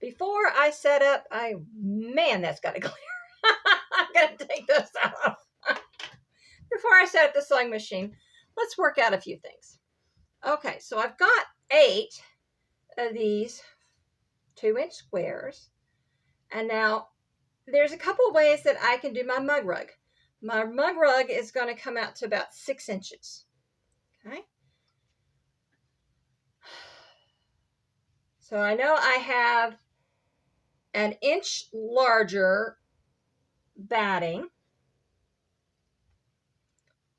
Before I set up, man, that's got to clear. I'm going to take this off. Before I set up the sewing machine, let's work out a few things. Okay, so I've got 8 of these 2-inch squares. And now there's a couple of ways that I can do my mug rug. My mug rug is going to come out to about 6 inches. Okay. So I know I have an inch larger batting,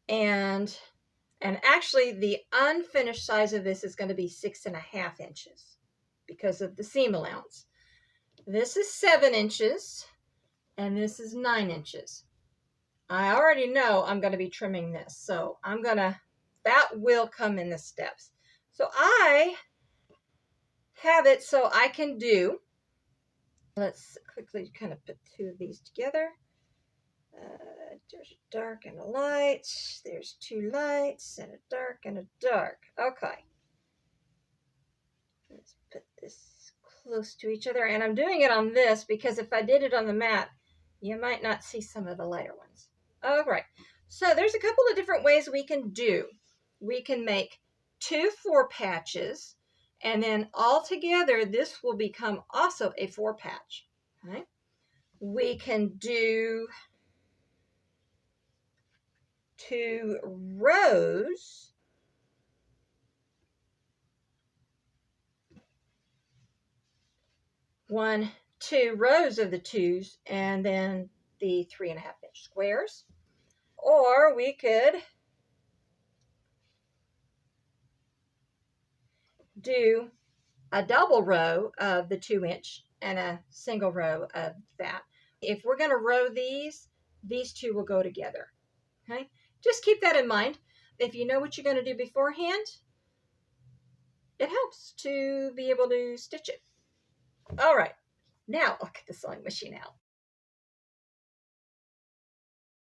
and actually the unfinished size of this is going to be 6.5 inches because of the seam allowance. This is 7 inches and this is 9 inches. I already know I'm going to be trimming this, so that will come in the steps. So I have it so I can do, let's quickly kind of put 2 of these together. There's a dark and a light. There's 2 lights and a dark and a dark. Okay. Let's put this close to each other. And I'm doing it on this because if I did it on the mat, you might not see some of the lighter ones. All right. So there's a couple of different ways we can do. We can make 2 4 patches, and then all together this will become also a 4 patch. Okay. We can do 2 rows . 2 rows of the 2s, and then the 3.5-inch squares. Or we could do a double row of the 2-inch and a single row of that. If we're going to row these 2 will go together. Okay, just keep that in mind. If you know what you're going to do beforehand, it helps to be able to stitch it. All right, now I'll get the sewing machine out.